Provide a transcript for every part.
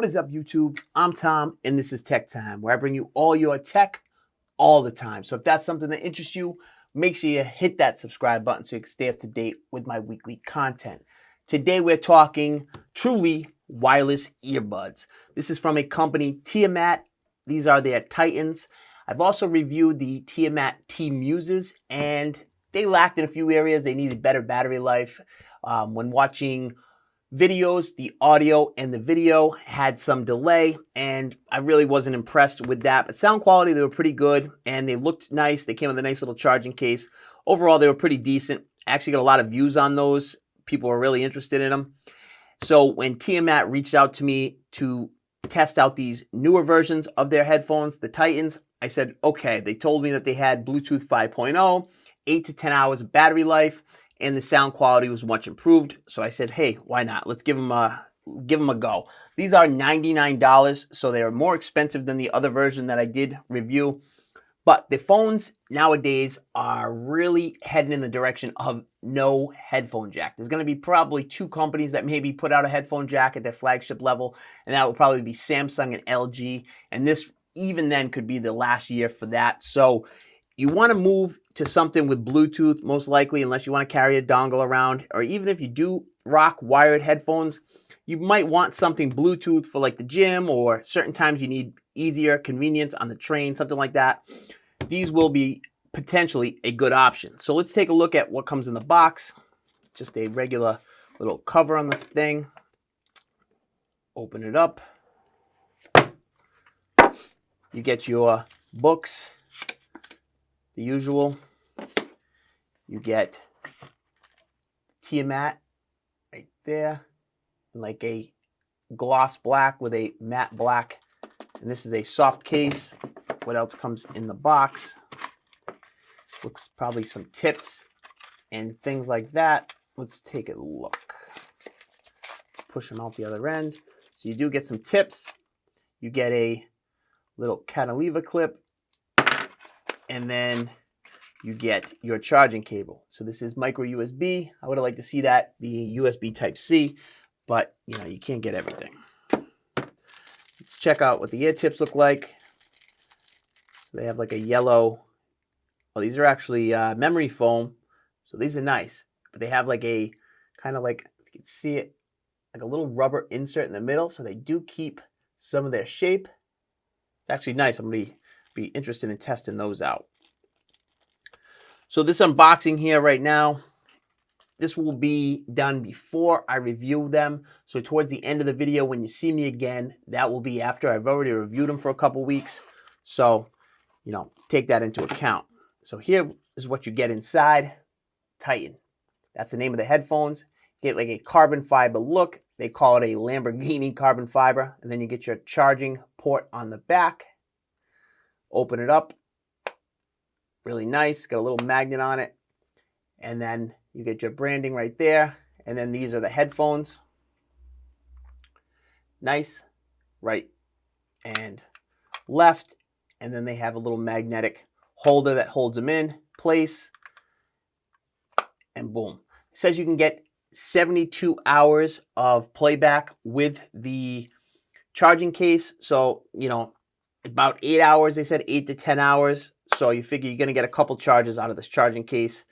What is up, YouTube? I'm Tom, and this is Tech Time, where I bring you all your tech all the time. So if that's something that interests you, make sure you hit that subscribe button so you can stay up to date with my weekly content. Today, we're talking truly wireless earbuds. This is from a company, Tiamat. These are their Titans. I've also reviewed the Tiamat T-Muses, and they lacked in a few areas. They needed better battery life. When watching videos, the audio and the video had some delay, and I really wasn't impressed with that. But sound quality, they were pretty good, and they looked nice. They came with a nice little charging case. Overall, they were pretty decent. I actually got a lot of views on those. People were really interested in them. So when Tiamat reached out to me to test out these newer versions of their headphones, the Titans, I said, okay. They told me that they had Bluetooth 5.0, 8 to 10 hours of battery life, and the sound quality was much improved. So I said, hey, why not? Let's give them a go. These are $99, so they are more expensive than the other version that I did review. But the phones nowadays are really heading in the direction of no headphone jack. There's going to be probably two companies that maybe put out a headphone jack at their flagship level, and that will probably be Samsung and LG. And this, even then, could be the last year for that. So you want to move to something with Bluetooth, most likely, unless you want to carry a dongle around. Or even if you do rock wired headphones, you might want something Bluetooth for like the gym, or certain times you need easier convenience on the train, something like that. These will be potentially a good option. So let's take a look at what comes in the box. Just a regular little cover on this thing. Open it up. You get your books. The usual. You get Tiamat right there, like a gloss black with a matte black. And this is a soft case. What else comes in the box? Looks probably some tips and things like that. Let's take a look. Push them out the other end. So you do get some tips. You get a little cantilever clip. And then you get your charging cable. So this is micro USB. I would have liked to see that be USB Type-C, but you know, you can't get everything. Let's check out what the ear tips look like. So they have like a yellow, well, these are actually memory foam. So these are nice, but they have like a kind of like, if you can see it, like a little rubber insert in the middle. So they do keep some of their shape. It's actually nice. I'm going to be interested in testing those out. So this unboxing here right now, this will be done before I review them. So towards the end of the video, when you see me again, that will be after I've already reviewed them for a couple weeks. So, you know, take that into account. So here is what you get inside. Titan. That's the name of the headphones. Get like a carbon fiber look. They call it a Lamborghini carbon fiber. And then you get your charging port on the back. Open it up. Really nice. Got a little magnet on it. And then you get your branding right there. And then these are the headphones. Nice. Right and left. And then they have a little magnetic holder that holds them in place. And boom. It says you can get 72 hours of playback with the charging case. So, you know, about 8 hours, they said 8 to 10 hours. So you figure you're going to get a couple charges out of this charging case.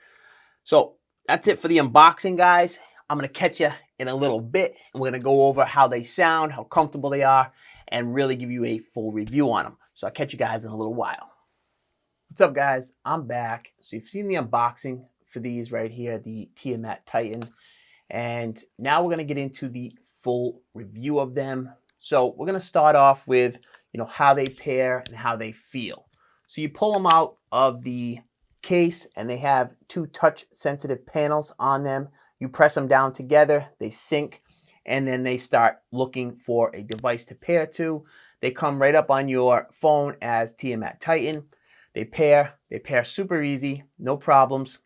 So that's it for the unboxing, guys. I'm going to catch you in a little bit. We're going to go over how they sound, how comfortable they are, and really give you a full review on them. So I'll catch you guys in a little while. What's up, guys? I'm back. So you've seen the unboxing for these right here, the Tiamat Titan. And now we're going to get into the full review of them. So we're going to start off with, you know, how they pair and how they feel. So you pull them out of the case and they have two touch sensitive panels on them. You press them down together, they sync, and then they start looking for a device to pair to. They come right up on your phone as Tiamat Titan. They pair super easy, no problems.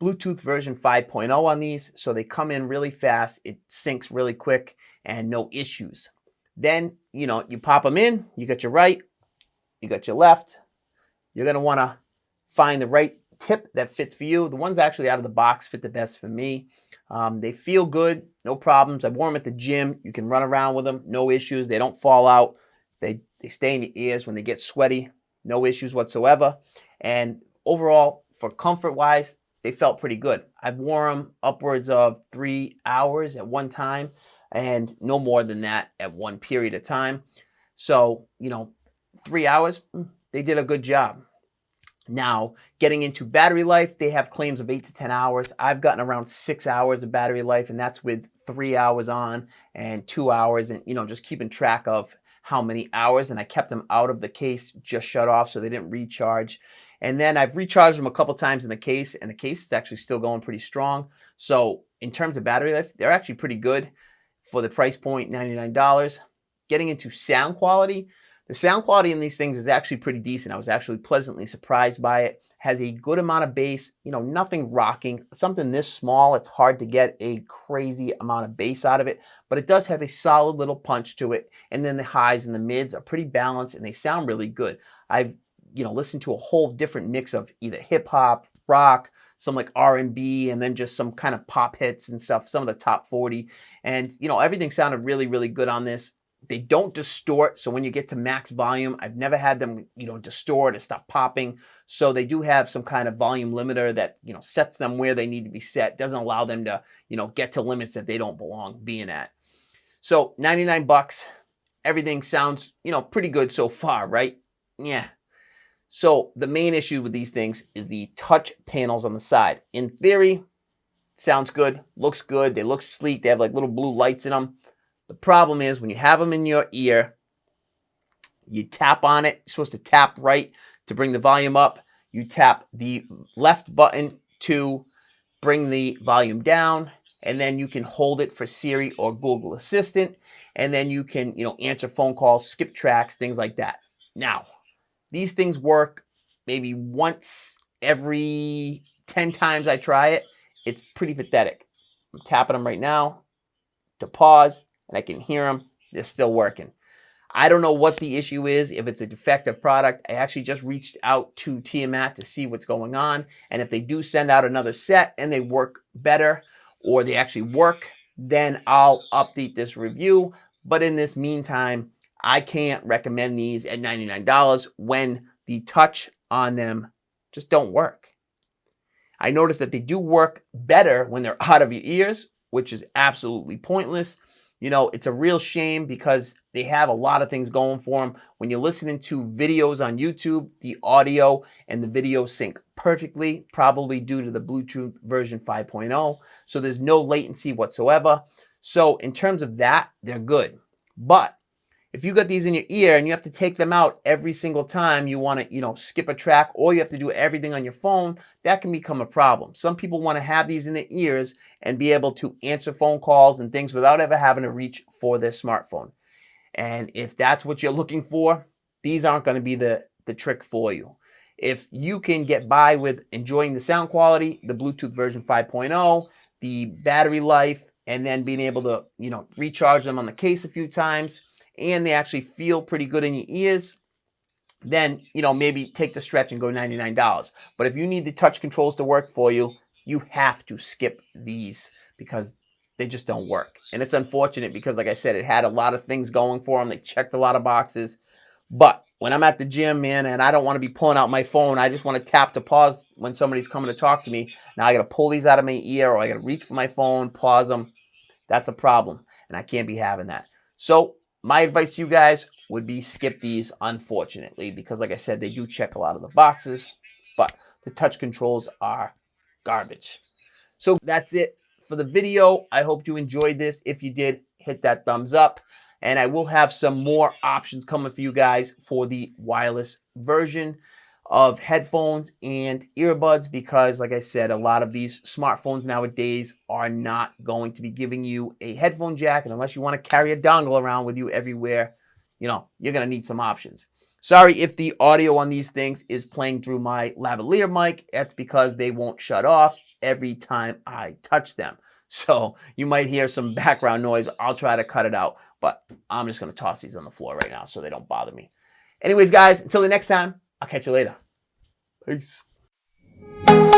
Bluetooth version 5.0 on these, so they come in really fast. It syncs really quick and no issues. Then, you know, you pop them in, you got your right, you got your left. You're going to want to find the right tip that fits for you. The ones actually out of the box fit the best for me. They feel good, no problems. I wore them at the gym. You can run around with them, no issues. They don't fall out. They stay in your ears when they get sweaty, no issues whatsoever. And overall, for comfort-wise, they felt pretty good. I've worn them upwards of 3 hours at one time and no more than that at one period of time. So, 3 hours, they did a good job. Now, getting into battery life, they have claims of 8 to 10 hours. I've gotten around 6 hours of battery life, and that's with 3 hours on and 2 hours, and just keeping track of how many hours. And I kept them out of the case, just shut off so they didn't recharge. And then I've recharged them a couple times in the case, and the case is actually still going pretty strong. So in terms of battery life, they're actually pretty good for the price point, $99. Getting into sound quality, the sound quality in these things is actually pretty decent. I was actually pleasantly surprised by it. Has a good amount of bass, nothing rocking. Something this small, it's hard to get a crazy amount of bass out of it, but it does have a solid little punch to it. And then the highs and the mids are pretty balanced and they sound really good. I've, listened to a whole different mix of either hip hop, rock, some like R&B, and then just some kind of pop hits and stuff, some of the top 40. And, everything sounded really, really good on this. They don't distort, so when you get to max volume, I've never had them, distort or stop popping. So they do have some kind of volume limiter that, sets them where they need to be set, doesn't allow them to, get to limits that they don't belong being at. So $99, everything sounds, pretty good so far, right? Yeah. So the main issue with these things is the touch panels on the side. In theory, sounds good, looks good, they look sleek, they have like little blue lights in them. The problem is when you have them in your ear, you tap on it. You're supposed to tap right to bring the volume up. You tap the left button to bring the volume down, and then you can hold it for Siri or Google Assistant, and then you can, answer phone calls, skip tracks, things like that. Now, these things work maybe once every 10 times I try it. It's pretty pathetic. I'm tapping them right now to pause. And I can hear them, they're still working. I don't know what the issue is, if it's a defective product. I actually just reached out to Tiamat to see what's going on. And if they do send out another set and they work better, or they actually work, then I'll update this review. But in this meantime, I can't recommend these at $99 when the touch on them just don't work. I noticed that they do work better when they're out of your ears, which is absolutely pointless. It's a real shame because they have a lot of things going for them. When you're listening to videos on YouTube, the audio and the video sync perfectly, probably due to the Bluetooth version 5.0. So there's no latency whatsoever. So in terms of that, they're good. But if you got these in your ear and you have to take them out every single time you want to, skip a track, or you have to do everything on your phone, that can become a problem. Some people want to have these in their ears and be able to answer phone calls and things without ever having to reach for their smartphone. And if that's what you're looking for, these aren't going to be the trick for you. If you can get by with enjoying the sound quality, the Bluetooth version 5.0, the battery life, and then being able to, recharge them on the case a few times, and they actually feel pretty good in your ears, then, maybe take the stretch and go $99. But if you need the touch controls to work for you, you have to skip these because they just don't work. And it's unfortunate because, like I said, it had a lot of things going for them. They checked a lot of boxes. But when I'm at the gym, man, and I don't want to be pulling out my phone, I just want to tap to pause when somebody's coming to talk to me. Now I got to pull these out of my ear, or I got to reach for my phone, pause them. That's a problem, and I can't be having that. So my advice to you guys would be skip these, unfortunately, because like I said, they do check a lot of the boxes, but the touch controls are garbage. So that's it for the video. I hope you enjoyed this. If you did, hit that thumbs up. And I will have some more options coming for you guys for the wireless version of headphones and earbuds, because like I said, a lot of these smartphones nowadays are not going to be giving you a headphone jack, and unless you want to carry a dongle around with you everywhere, you're going to need some options. Sorry if the audio on these things is playing through my lavalier mic. That's because they won't shut off every time I touch them. So you might hear some background noise. I'll try to cut it out, but I'm just going to toss these on the floor right now so they don't bother me. Anyways, guys, until the next time, I'll catch you later. Peace. you.